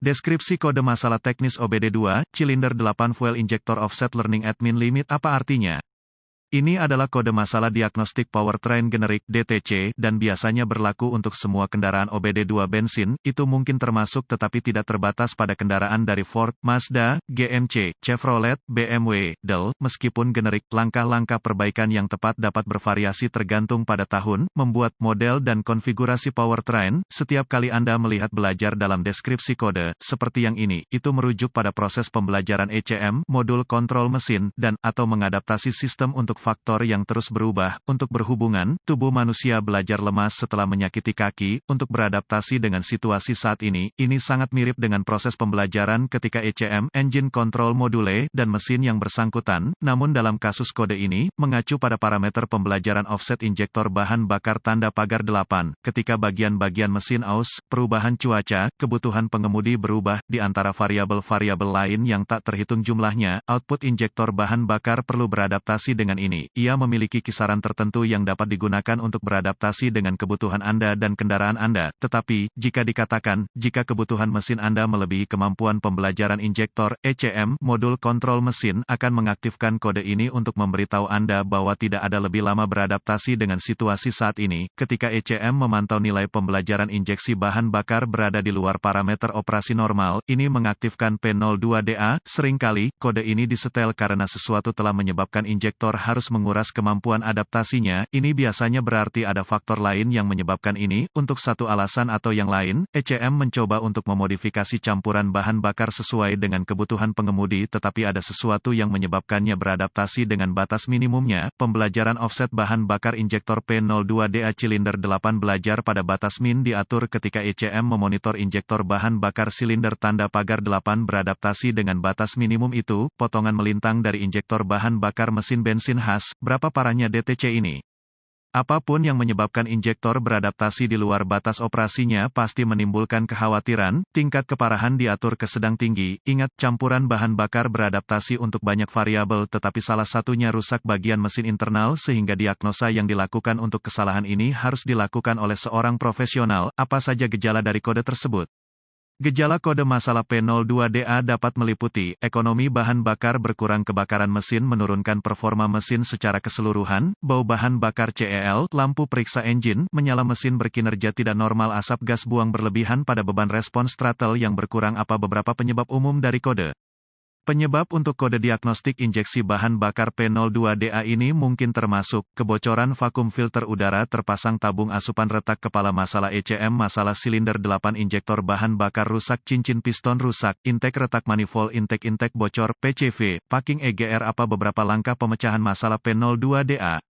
Deskripsi kode masalah teknis OBD2, Cylinder 8 Fuel Injector Offset Learning Admin Limit apa artinya? Ini adalah kode masalah diagnostik powertrain generik (DTC) dan biasanya berlaku untuk semua kendaraan OBD2 bensin, itu mungkin termasuk tetapi tidak terbatas pada kendaraan dari Ford, Mazda, GMC, Chevrolet, BMW, Dell, meskipun generik. Langkah-langkah perbaikan yang tepat dapat bervariasi tergantung pada tahun, membuat, model dan konfigurasi powertrain. Setiap kali Anda melihat belajar dalam deskripsi kode, seperti yang ini, itu merujuk pada proses pembelajaran ECM, modul kontrol mesin, dan, atau mengadaptasi sistem untuk faktor yang terus berubah. Untuk berhubungan, tubuh manusia belajar lemas setelah menyakiti kaki, untuk beradaptasi dengan situasi saat ini sangat mirip dengan proses pembelajaran ketika ECM, Engine Control Module, dan mesin yang bersangkutan, namun dalam kasus kode ini, mengacu pada parameter pembelajaran offset injektor bahan bakar tanda pagar 8, ketika bagian-bagian mesin aus, perubahan cuaca, kebutuhan pengemudi berubah, di antara variabel-variabel lain yang tak terhitung jumlahnya, output injektor bahan bakar perlu beradaptasi dengan ini. Ia memiliki kisaran tertentu yang dapat digunakan untuk beradaptasi dengan kebutuhan Anda dan kendaraan Anda. Tetapi, jika dikatakan, jika kebutuhan mesin Anda melebihi kemampuan pembelajaran injektor, ECM, modul kontrol mesin, akan mengaktifkan kode ini untuk memberitahu Anda bahwa tidak ada lebih lama beradaptasi dengan situasi saat ini. Ketika ECM memantau nilai pembelajaran injeksi bahan bakar berada di luar parameter operasi normal, ini mengaktifkan P02DA. Seringkali, kode ini disetel karena sesuatu telah menyebabkan injektor harus menguras kemampuan adaptasinya. Ini biasanya berarti ada faktor lain yang menyebabkan ini. Untuk satu alasan atau yang lain, ECM mencoba untuk memodifikasi campuran bahan bakar sesuai dengan kebutuhan pengemudi, tetapi ada sesuatu yang menyebabkannya beradaptasi dengan batas minimumnya. Pembelajaran offset bahan bakar injektor P02DA Cylinder 8 belajar pada batas min diatur ketika ECM memonitor injektor bahan bakar silinder tanda pagar 8 beradaptasi dengan batas minimum itu. Potongan melintang dari injektor bahan bakar mesin bensin khas. Berapa parahnya DTC ini? Apapun yang menyebabkan injektor beradaptasi di luar batas operasinya pasti menimbulkan kekhawatiran. Tingkat keparahan diatur ke sedang tinggi. Ingat, campuran bahan bakar beradaptasi untuk banyak variabel, tetapi salah satunya rusak bagian mesin internal sehingga diagnosa yang dilakukan untuk kesalahan ini harus dilakukan oleh seorang profesional. Apa saja gejala dari kode tersebut? Gejala kode masalah P02DA dapat meliputi, ekonomi bahan bakar berkurang, kebakaran mesin menurunkan performa mesin secara keseluruhan, bau bahan bakar CEL, lampu periksa engine, menyala mesin berkinerja tidak normal, asap gas buang berlebihan pada beban respons throttle yang berkurang. Apa beberapa penyebab umum dari kode? Penyebab untuk kode diagnostik injeksi bahan bakar P02DA ini mungkin termasuk, kebocoran vakum filter udara terpasang tabung asupan retak kepala, masalah ECM, masalah silinder 8 injektor bahan bakar rusak, cincin piston rusak, intake retak manifold, intake bocor, PCV, packing EGR. Apa beberapa langkah pemecahan masalah P02DA?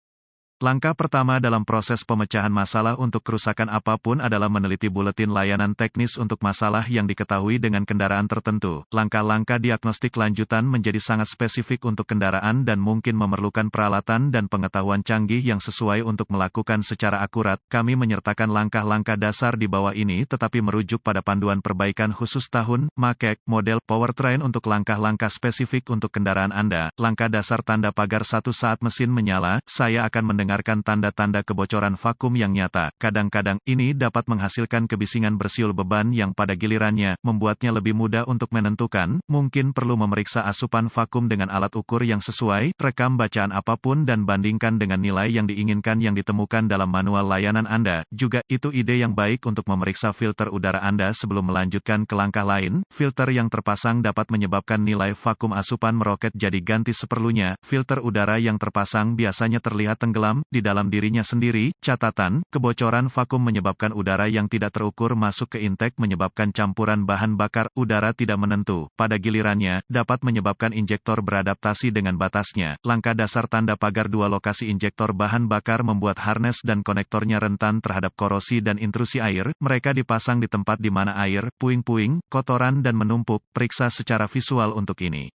Langkah pertama dalam proses pemecahan masalah untuk kerusakan apapun adalah meneliti buletin layanan teknis untuk masalah yang diketahui dengan kendaraan tertentu. Langkah-langkah diagnostik lanjutan menjadi sangat spesifik untuk kendaraan dan mungkin memerlukan peralatan dan pengetahuan canggih yang sesuai untuk melakukan secara akurat. Kami menyertakan langkah-langkah dasar di bawah ini tetapi merujuk pada panduan perbaikan khusus tahun, make, model, powertrain untuk langkah-langkah spesifik untuk kendaraan Anda. Langkah dasar tanda pagar 1 saat mesin menyala, saya akan mendengarkan tanda-tanda kebocoran vakum yang nyata. Kadang-kadang, ini dapat menghasilkan kebisingan bersiul beban yang pada gilirannya, membuatnya lebih mudah untuk menentukan. Mungkin perlu memeriksa asupan vakum dengan alat ukur yang sesuai, rekam bacaan apapun dan bandingkan dengan nilai yang diinginkan yang ditemukan dalam manual layanan Anda. Juga, itu ide yang baik untuk memeriksa filter udara Anda sebelum melanjutkan ke langkah lain. Filter yang terpasang dapat menyebabkan nilai vakum asupan meroket, jadi ganti seperlunya. Filter udara yang terpasang biasanya terlihat tenggelam di dalam dirinya sendiri. Catatan, kebocoran vakum menyebabkan udara yang tidak terukur masuk ke intake, menyebabkan campuran bahan bakar udara tidak menentu. Pada gilirannya, dapat menyebabkan injektor beradaptasi dengan batasnya. Langkah dasar tanda pagar 2 lokasi injektor bahan bakar membuat harness dan konektornya rentan terhadap korosi dan intrusi air. Mereka dipasang di tempat di mana air, puing-puing, kotoran dan menumpuk. Periksa secara visual untuk ini.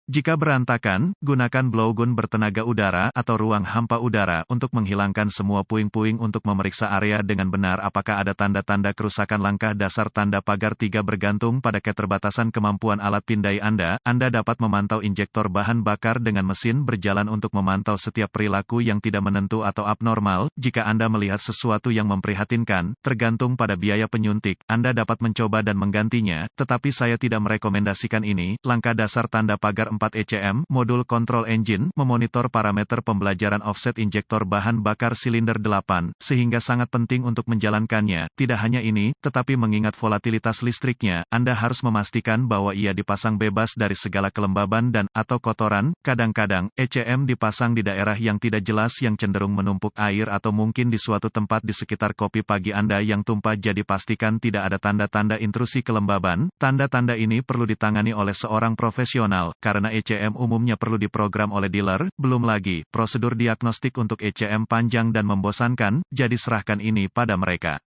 Jika berantakan, gunakan blowgun bertenaga udara atau ruang hampa udara untuk menghilangkan semua puing-puing untuk memeriksa area dengan benar apakah ada tanda-tanda kerusakan. Langkah dasar tanda pagar 3 bergantung pada keterbatasan kemampuan alat pindai Anda. Anda dapat memantau injektor bahan bakar dengan mesin berjalan untuk memantau setiap perilaku yang tidak menentu atau abnormal. Jika Anda melihat sesuatu yang memprihatinkan, tergantung pada biaya penyuntik, Anda dapat mencoba dan menggantinya, tetapi saya tidak merekomendasikan ini. Langkah dasar tanda pagar 4 ECM, modul control engine, memonitor parameter pembelajaran offset injektor bahan bakar silinder 8, sehingga sangat penting untuk menjalankannya. Tidak hanya ini, tetapi mengingat volatilitas listriknya, Anda harus memastikan bahwa ia dipasang bebas dari segala kelembaban dan atau kotoran. Kadang-kadang, ECM dipasang di daerah yang tidak jelas yang cenderung menumpuk air atau mungkin di suatu tempat di sekitar kopi pagi Anda yang tumpah, jadi pastikan tidak ada tanda-tanda intrusi kelembaban. Tanda-tanda ini perlu ditangani oleh seorang profesional, karena ECM umumnya perlu diprogram oleh dealer. Belum lagi, prosedur diagnostik untuk ECM panjang dan membosankan, jadi serahkan ini pada mereka.